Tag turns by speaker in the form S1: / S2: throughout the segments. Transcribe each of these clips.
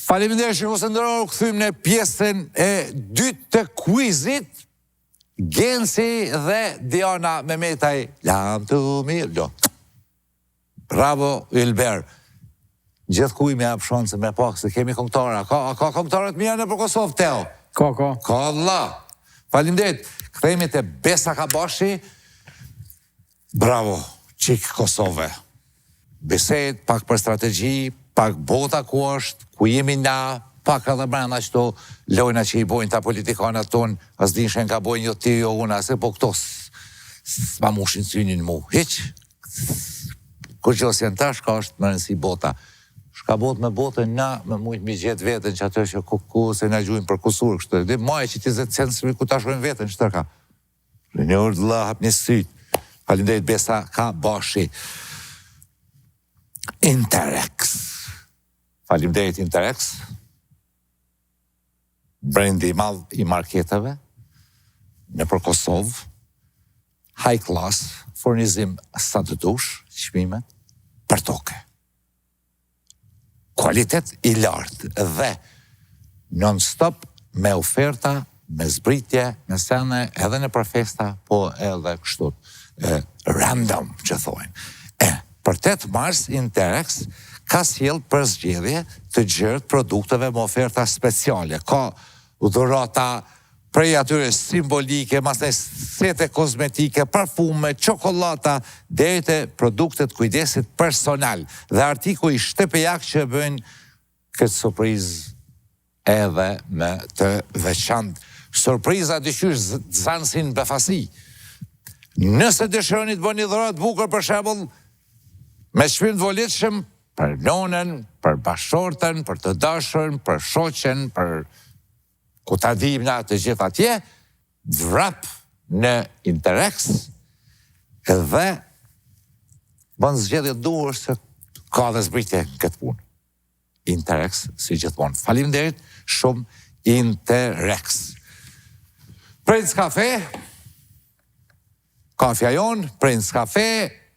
S1: Faleminderit shikues të nderuar, u kthym në pjesën e dytë të kuizit. Gensi dhe Diana Memetaj, lam të mirë. Bravo, Ylber. Gjithë kuj me apë shonë se me pak, se kemi këngëtara. Ka këngëtarët mija në për Kosovë, Teo?
S2: Ka.
S1: Ka Allah. Faleminderit. Kthehemi te Besa Kabashi. Bravo, çik Kosovë. Bisedë pak për strategji, pak bota ku është, ku jemi na, pak edhe brenda qëto lojna që i bojnë ta politikanat tonë, as dinshen ka bojnë jo ti, jo unë, ase po këto s'ma mushin synin mu, hiq. Kur që ose janë tash, ka është më rëndësi bota. Shka bot me botën, na me mujtë mi gjetë vetën që atë që ku se na gjujnë për kusur, kështë dhe maj që ti zetë censëri ku ta shojnë vetën, që tërka. Një urë dhe hap një sytë. Faleminderit Besa Kabashi. Interex. Faleminderit Interex. Brendi madh i marketeve në për Kosovë. High class, furnizim sa të dush, çmimet për toke. Kualitet i lartë dhe non-stop me oferta, me zbritje, me sene edhe në për festa, po edhe kështu random që thojnë. Për 8 mars, Interex ka sjell për zgjedhje të gjerët produkteve me oferta speciale. Ka dhurata prej atyre simbolike, masnej sete kozmetike, parfume, çokolata, deri te produktet kujdesit personal dhe artikuj shtëpiak që bëjnë këtë surprizë edhe me të veçantë. Surpriza dyqysh zansin befasi. Nëse dëshironi të bëni dhuratë bukur për shembull, me shpirt volitshëm për nonën, për bashortën, për të dashurën, për shoqen, për ku ta dim na të gjithë atje, vrap në Interex dhe bën zgjedhje duhur se ka dhe zbritje këtë punë. Interex si gjithmonë. Faleminderit shumë Interex. Prince Cafe, kafja jonë, Prince Cafe,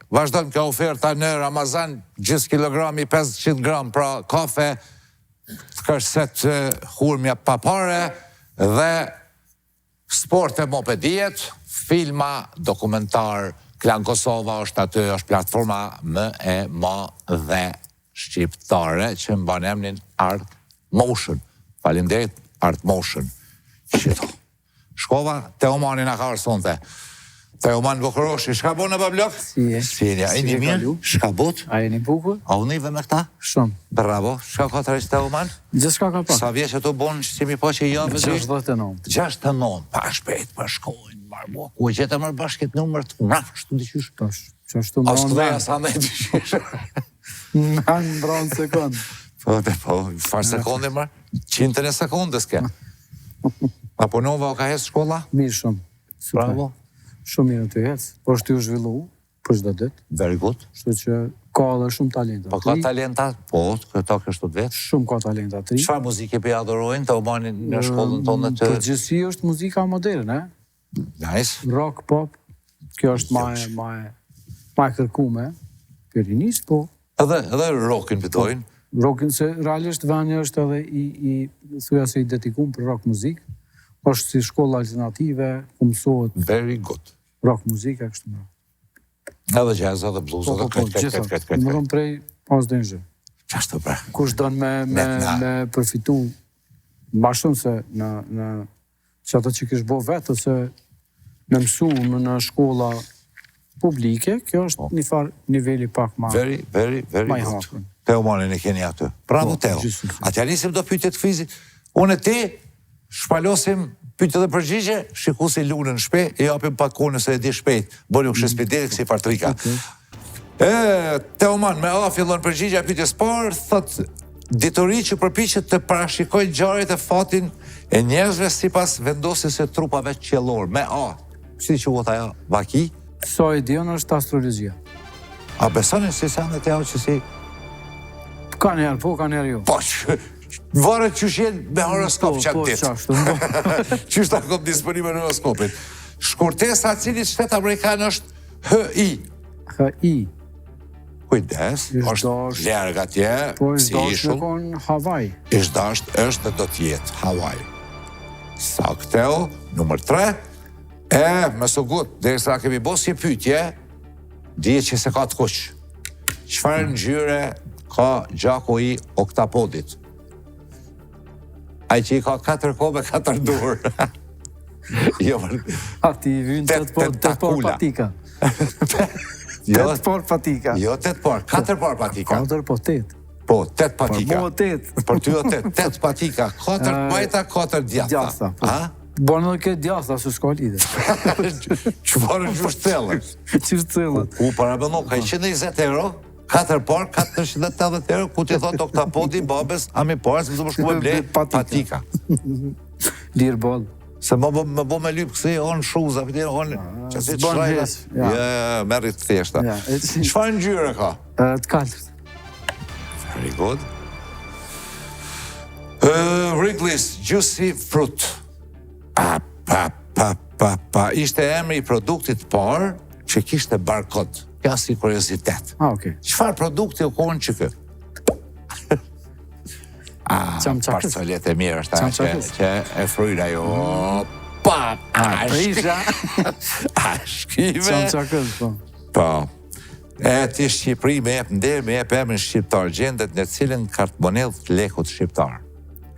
S1: vazhdojmë kjo oferta në Ramazan, gjithë kilogrami 500 gram pra kafe, të kërset hurmja papare dhe sport e mopedijet, filma, dokumentar, Klan Kosova është aty, është platforma më e madhe shqiptare që mban emrin Art Motion. Faleminderit Art Motion. Qito. Shkova, Teomani na ka arsonte. Teoman Bukuroshi, shka bo në bablok?
S2: Si e.
S1: E një mirë? Shka bot?
S2: A e një bukur?
S1: A unive me këta?
S2: Shumë.
S1: Bravo. Shka ka të rejtë Teoman?
S2: Gjithë shka ka pa.
S1: Sa vje që tu bonë që si mi po që i javë?
S2: 69.
S1: 69. Pa shpejt, pa shkojnë, marbo. Ku e gjithë mërë bashkit numër të mrafë, shtu diqysh?
S2: Që ashtu më
S1: ronë dhe. Sa me diqysh?
S2: Në mbronë sekundë.
S1: Po, farë sekunde mërë? 100 e sekundës ke. Apo Nova o ka hes shkolla?
S2: Mirë shumë.
S1: Bravo.
S2: Shumë mirë të hecë, po është ju zhvillu për çdo ditë.
S1: Very good.
S2: Kështu që ka edhe shumë talenta.
S1: Po ka talenta? Po, këto kështu të vetë.
S2: Shumë ka talenta të ri.
S1: Çfarë muzike për adhurojnë të umanin në shkollën tonë të...
S2: Përgjithësi është muzika moderne,
S1: Nice.
S2: Rock, pop, kjo është ma kërkume, për rinis, po...
S1: Edhe rockin pëtojnë?
S2: Rockin se realisht vani është edhe i thuja se i dedikum për rock muzikë, është si shkolla alternative, ku mësohet...
S1: Very good.
S2: Rock muzika, kështë më.
S1: Edhe jazz, edhe blues, edhe këtë.
S2: Më dhëmë prej pas dëngjë.
S1: Qashtë pra.
S2: Kush dënë me përfitu ma shumë se në që ato që kishë bo vetë, se me mësu në shkolla publike, kjo është një farë nivelli pak ma...
S1: Very good. Teo Manin e keni atë. Bravo, Teo. Atja nisim do pyetje të kvizit. Unë e ti shpalosim pyetje dhe përgjigje, shiku si lunën shpe, e japim pak kohë nëse e di shpejt, bërju kështë spederi kësi fartrika. Teoman, me A fillon përgjigja pyetjes parë, thot ditori që përpiqet të parashikojë ngjarjet e fatin e njerëzve sipas vendosjes së trupave qiellor. Me A, si quhet ajo? Vaki?
S2: Sa e dion është astrologjia.
S1: A besonin si sa në teo që si...
S2: Ka njerë po, ka njerë jo.
S1: Po, varet që shenë me horoskop që atë ditë. Që është akom disponime në horoskopit. Shkurtesa cilit shtetë Amerikanë është HI.
S2: HI.
S1: Kujdes, është lërg atje,
S2: Po
S1: si
S2: është
S1: ishull.
S2: me konë Havaj.
S1: Ishdasht është dhe do t'jetë Hawaii. Sakteo, numër 3, më sugut, dhe sa kemi bo si pytje, dije që se ka të kuq. Çfarë ngjyre ka gjaku I oktapodit? Ai që I ka 4 kohë me 4 dorë. Jo,
S2: Ati I vynë 8 por patika. 8 por patika.
S1: Jo 8 por, 4 por patika.
S2: 4 po 8.
S1: Po, 8 patika.
S2: Po 8.
S1: Për ty o 8 patika, 4 majta, 4 djatha.
S2: Djatha.
S1: Ha?
S2: Bonë edhe këtë djatha, se s'ka lidhe.
S1: Çfarë çështellës?
S2: Çështellët.
S1: U parabëno ka 120 euro, 4 por, 480 euro, ku ti thot oktapodi babes, a mi parë se më shkuaj ble patika.
S2: Lirë boll.
S1: Se më bo me lypë kësi, onë shuza, onë që si të shrajla. Ja, merit thjeshta. Çfarë ngjyre ka?
S2: Të kaltët.
S1: Very good. Wrigley's Juicy Fruit. Ishte emri I produktit parë që kishte barkod. Kja si kuriozitet.
S2: Okej.
S1: Çfarë produkti u konë që kë? Parcolet e mirë është që e fryra jo.
S2: Prisha.
S1: Shkive.
S2: Qamçakës, po.
S1: Po. E ti Shqipëri me jep nder, me jep emrin shqiptar, gjendet në cilën kartmonedh të lekut shqiptar.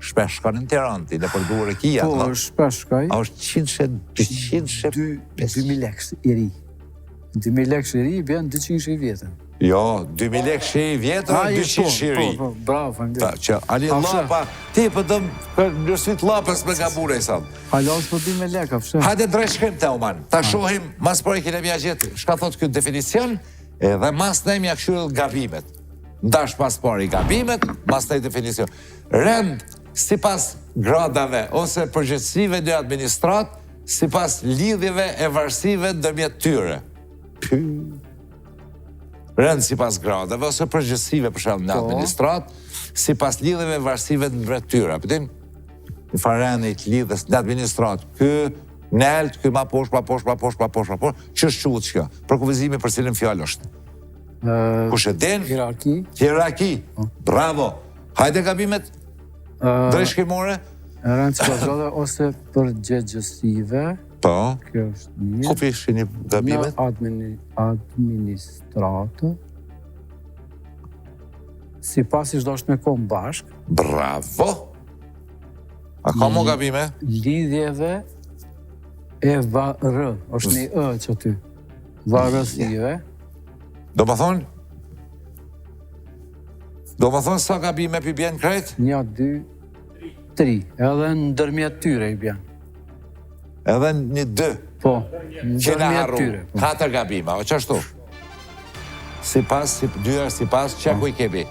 S1: Shpesh shkon në Tiranë, ti dhe për duhur e kia.
S2: Po, shpesh shkoj.
S1: A është
S2: 2.000 lekë I ri. 2.000 lekë I ri, bjen 200 I vjetën.
S1: Jo, 2.000 lekë I vjetën, 200 I ri.
S2: Po, bravo, faleminderit.
S1: Që Ali Lapa, ti për dëm njërësit lapës me gabure I sad.
S2: Halas për 2.000 lekë, fshe.
S1: Hajde drejshkim të oman, ta shohim, mas për e kine mja gjithë, shka thot këtë definicion, edhe mas ne mja këshurë gabimet. Ndash mas për I gabimet, mas ne definicion. Rend, si pas gradave, ose përgjithësive në administrat, si pas lidhjeve e varsive ndërmjet tyre. Rend si pas gradave, ose përgjithësive për shumë në administrat, si pas lidhjeve e varsive ndërmjet tyre. Pëtim, në farenit lidhës në administrat, kë nelt, kë ma posh, që është qutë që? Për kuvizimi për cilën fjallë është. Kush e den? Hierarki. Bravo. Hajde gabimet? Drejshkimore?
S2: Rëndë që pasgade ose përgjegjësive.
S1: Po.
S2: Kjo është një.
S1: Ku pishin një gabimet?
S2: Në administratë. Si pas ishtë do është me komë bashk.
S1: Bravo. A ka mo gabime?
S2: Lidhjeve e varë. është një që ty. Varësive.
S1: Do më thonë sa gabime pi bjen krejt?
S2: 1, 2, 3. Edhe në dërmjet tyre I bjen.
S1: Edhe një 2.
S2: Po, në dërmjet tyre.
S1: 4 gabime, o qashtu? Si pas, dyër si pas, që ku I kebi?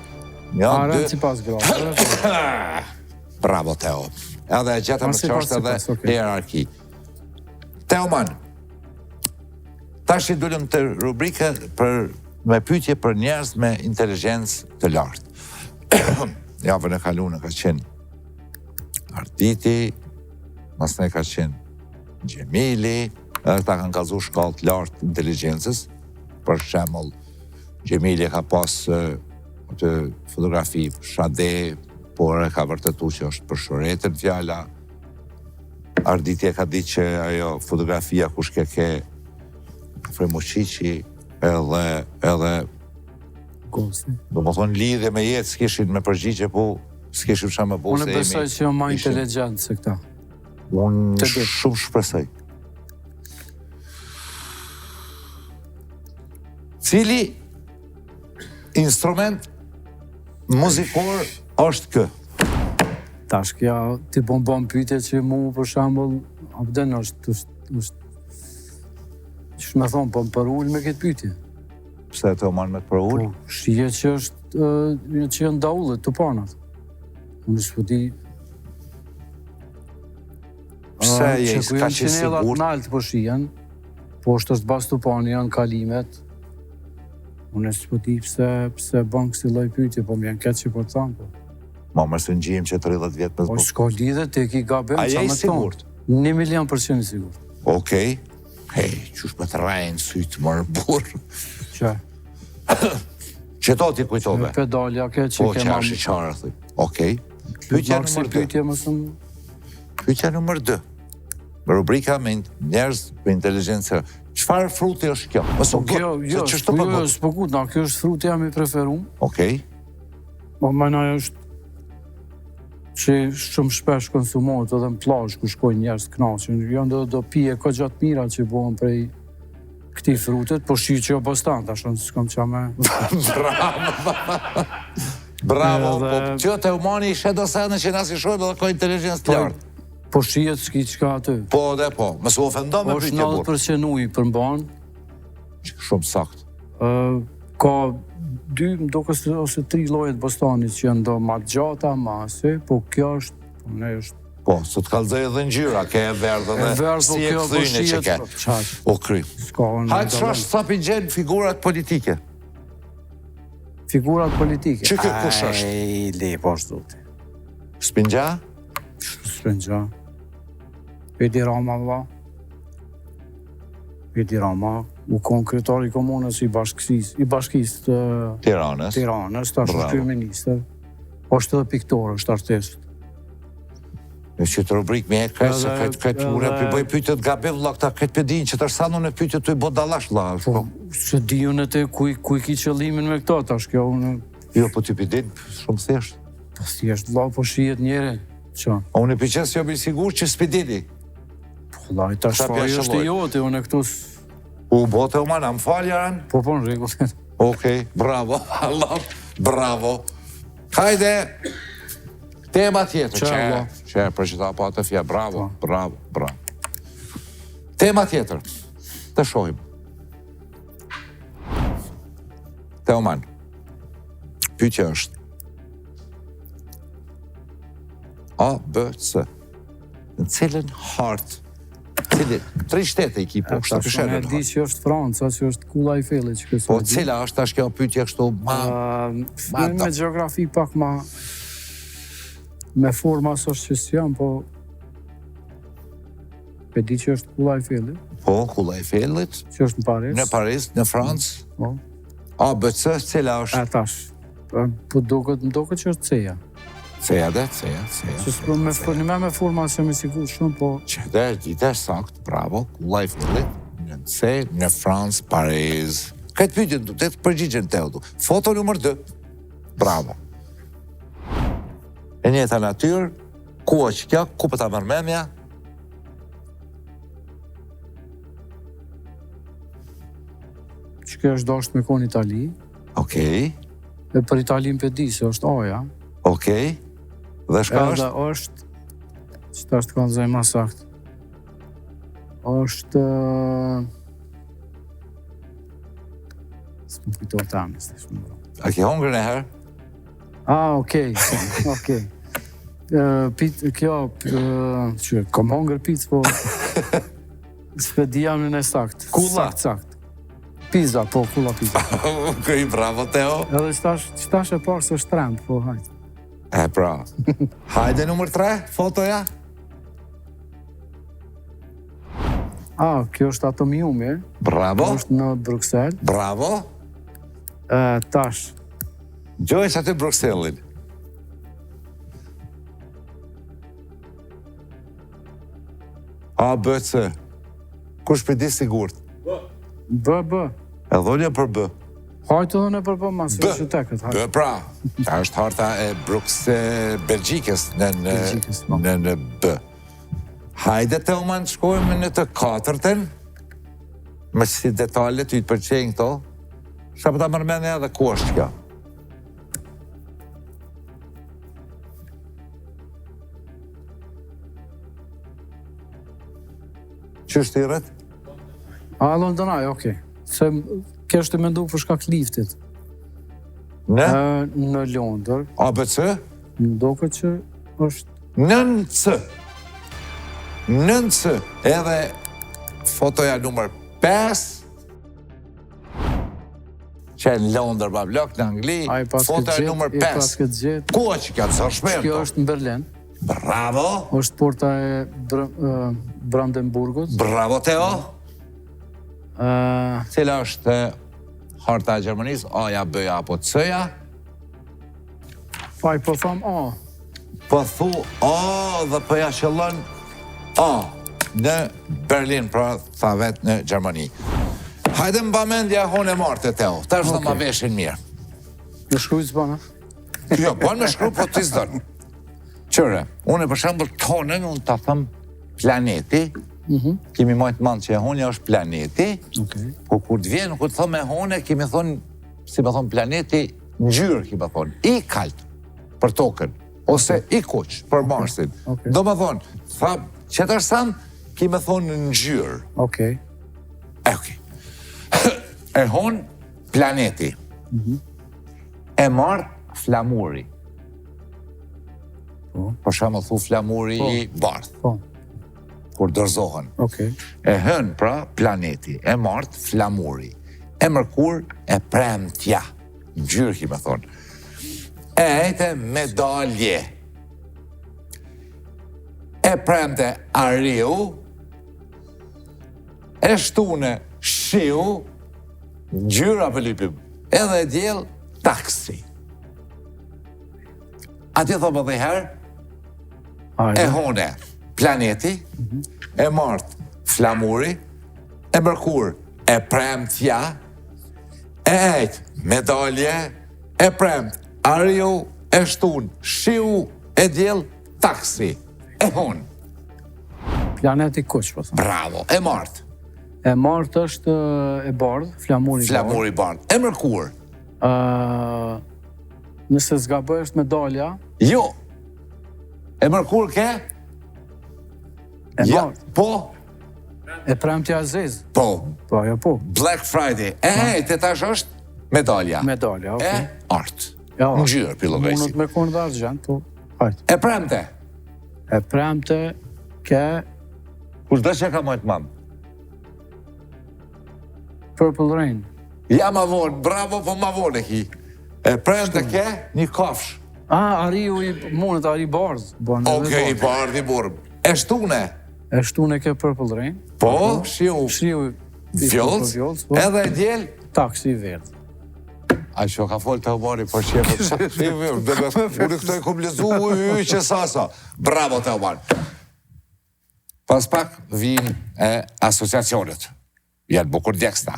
S2: Arën si pas gradë.
S1: Bravo, Teo. Edhe e gjetëm që është edhe hierarki. Teo man, tash I dullëm të rubrike me pyetje për njerëz me inteligencë të lartë. Javën e kaluar ka qenë Arditi, mas ne ka qenë Gjemili, edhe ta kanë kallëzu shkallë të lartë inteligjencës. Për shembull, Gjemili ka pas të fotografi shade, por e ka vërtetuar që është për shoretën fjala. Arditi e ka ditë që ajo fotografia kush ke Fremuqiqi edhe
S2: Gosi.
S1: do më thonë lidhje me jetë s'kishin me përgjigje, po s'kishin qa me bo se
S2: Unë besoj që jo ma inteligent se këta.
S1: Unë shumë shpresoj. Cili instrument muzikor është kë?
S2: Tash kja, ti bon pyetje që mu për shambull, abden është që me thonë, po më për ullë me këtë pyetje.
S1: Pse të oman me të për ullë?
S2: Po, shije që është, që janë daullet të panat. Unë s'po di...
S1: Pse je
S2: që
S1: ka që
S2: janë
S1: sigur?
S2: në altë po shijen, po është bas të pani, janë kalimet. Unë s'po di pse ban kësi lloj pyetje, po më janë këtë që po të thamë, po.
S1: Ma mërë së në gjim që 30 vjetë me
S2: Po
S1: zbuk.
S2: s'ka lidhe të ki gabim,
S1: A je I sigurt?
S2: 1.000.000% I sigurt.
S1: Okej. Hej, qush me të rajnë sytë mërë burë.
S2: Që?
S1: Qëto ti kujtove?
S2: Pedalja ke që
S1: Po, që është i qarë, thëj. Okej. Pyetja nëmër 2. Rubrika me njerëz për inteligjencë. Çfarë fruti është kjo?
S2: Jo, s'pëgut, kjo është fruti jam i preferum.
S1: Okej.
S2: Mana është që shumë shpesh konsumohet edhe në plazh ku shkojnë njerëz të kënaqur. Jo do pije ka gjatë mira që bëhen prej këtij frutit, po shi që jo bostan, tash s'kam qa me...
S1: Bravo, po që të umani i shedo sene që nasi shojmë edhe ka inteligencë të lartë.
S2: Po shijet s'ki qka aty.
S1: Po dhe po, mësë ofendo me pyetje burë.
S2: Është 90% ujë për mban.
S1: Shumë sakt.
S2: Ka 2, mdokës ose 3 llojet bostanit që janë do ma gjata, ma se, po kjo është...
S1: Po, së të kalzej edhe ngjyra, ke e verdhën dhe si e këthyne që ke. O kry. Hajtë shash sa pi gjenë figurat politike.
S2: Figurat politike?
S1: Që kjo kush është?
S2: Le, po është dhëti.
S1: Spingja?
S2: Spingja. Edi Rama, vla. Edi Rama, u konkretari komunës i bashkisë të Tiranës, ta është kryeministër. është edhe piktor, është artist.
S1: Në që të rubrik me e kresë, këtë ure, për bëj pyjtët gabe, vla, këta këtë pëdin, që të arsanu në pyjtët të i bo dalash, vla.
S2: Po, që diju në te kuj ki qëllimin me këto, tash kjo unë...
S1: Jo, po t'i pëdin, shumë thjesht.
S2: Po thjesht, vla, po shijet njere, që?
S1: A unë i pëqes jo bëj sigur që s'pëdini.
S2: Po, vla, i tash faj është i jote, unë e këtus...
S1: U bote u mana, më falja janë?
S2: Po, në regullin.
S1: Okej, bravo, Allah, bravo. Hajde, tema tjetër, që për që ta pa të fja, bravo. Tema tjetër, të shojmë. Teoman, pyetja është A, B, C. Në cilën hartë, tri shtete i ki poshtë, të pësherën hartë.
S2: E di që është Franca, që është Kulla i Felit që kësë.
S1: Po, cila është tash kjo pyetje kështu ma...
S2: Me geografi pak ma... Me forma së është që s'jam, po... E di që është Kulla i Felit.
S1: Po, Kulla i Felit.
S2: Që është në Paris.
S1: Në Paris, në Francë.
S2: Po.
S1: A, B, C, cila është?
S2: E tash. Po, më doket që është C-ja.
S1: C-ja dhe, C-ja.
S2: Një me forma që me sigur shumë, po...
S1: Që dhe, gjithë është sakt, bravo, Kulla i Felit. Në C, në Francë, Paris. Këtë pyetje, të përgjigjen të edu. Foto nëmër 2. Bravo. E njëta natyrë, ku është kjo, ku për ta mërmemja?
S2: Që kjo është dasht me konë Itali.
S1: Okej.
S2: Dhe për Italin për di, se është aja.
S1: Okej. Dhe shka është?
S2: Edhe është, që ta është kanë zajma sakt. është... Së më kujtojë të amës, të shumë bro.
S1: A ki hongër në herë?
S2: Okej. Kjo, që kom hongër pizë, po... S'pe di jam në sakt.
S1: Kulla?
S2: Sakt. Pizza, po, kulla pizza.
S1: Okej, bravo, Teo.
S2: Edhe qëtash e parë së është trend, po, hajtë.
S1: E, pra. Hajde nëmër 3, fotoja.
S2: Kjo është atomiumi.
S1: Bravo.
S2: është në Bruxelles.
S1: Bravo.
S2: Tash.
S1: Gjojsh aty Bruxellin. A, B, C. Kush për di sigurt?
S2: B.
S1: E dhonja për B.
S2: Hajtë edhe në për B, ma se që teket.
S1: B, pra. Ta është harta e Belgjikës në B. Hajde të uman të shkojmë në të 4-ën, me si detalje të i të përqenjë këto, shka për ta mërmene edhe ku është kjo. Që është i rrët?
S2: Londonaj, okej. Se kështë të mendu për shkak liftit. Në Londër.
S1: ABC?
S2: Më doke që është...
S1: Nën C. Edhe fotoja numër 5, që e në Londër, bablok, në Angli, fotoja numër 5. Ku është që ka të zërshmerë?
S2: Kjo është në Berlin.
S1: Bravo.
S2: është porta e Brandenburgut.
S1: Bravo, Teo. Cila është harta e Gjermanisë, A-ja, B-ja apo C-ja?
S2: Faj, po thom A.
S1: Po thu A dhe po ja qëllon A në Berlin, pra tha vetë në Gjermani. Hajde më bamendja hone martë e teo, ta është dhe ma veshin mirë.
S2: Në shkrujtë bëna?
S1: Jo, po në shkru, po t'i zdërnë. Qëre, unë për shembull tonën, unë ta thëm planeti, kemi majtë mandë që e hone është planeti, po kur të vjenë, kur të thëm e hone, kemi thonë, si me thonë planeti, ngjyrë, kemi thonë, i kaltë për tokën, ose i kuq për Marsin. Do me thonë, tha, qëtër sanë, kemi thonë ngjyrë.
S2: Okej.
S1: E hon planeti. E martë flamuri. Për shembull thu flamuri i bardhë. Kur dorëzohen. E hën pra planeti, e martë flamuri. E mërkur e premtja. Ngjyrë ki me thonë. E ejte medalje. E premte ariu. E shtune shiu. Ngjyra për lypim. Edhe djel taksi. Ati thobë dhe herë, e hone planeti, e martë flamuri, e mërkur e premtja, e ejtë medalje, e premt ariu, e shtun shiu, e djel taksi. E hone.
S2: Planeti kuq, po thëmë.
S1: Bravo, e martë.
S2: E martë është e bardhë, flamuri bardhë.
S1: Flamuri bardhë. E mërkur.
S2: Nëse zgaboj është medalja.
S1: Jo. E mërkur ke?
S2: E martë.
S1: Po.
S2: E premtja e zezë.
S1: Po.
S2: Po, jo po.
S1: Black Friday. Te tash është medalja.
S2: Medalja, okej.
S1: E artë. Ngjyrë, pillogajsi.
S2: Mundet me konë dhe argent, po. Hajtë.
S1: E premte.
S2: E premte ke...
S1: Kush dhe që ka mojtë mamë?
S2: Purple Rain.
S1: Ja ma vonë, bravo, po ma vonë e ki. E premte ke një kafsh.
S2: Ariu i mundet, ari bardhë.
S1: Okej, i bardhë i burëm. E shtune?
S2: E shtune ke Purple Rain.
S1: Po, shiu.
S2: Shiu i
S1: vjollës, edhe e djel.
S2: Taksi i verdhë.
S1: A që ka folë të obari për shqepë. Unë këtë e kom lezu që sasa. Bravo të obari. Pas pak vijnë e asociacionet. Janë bukur djeksta.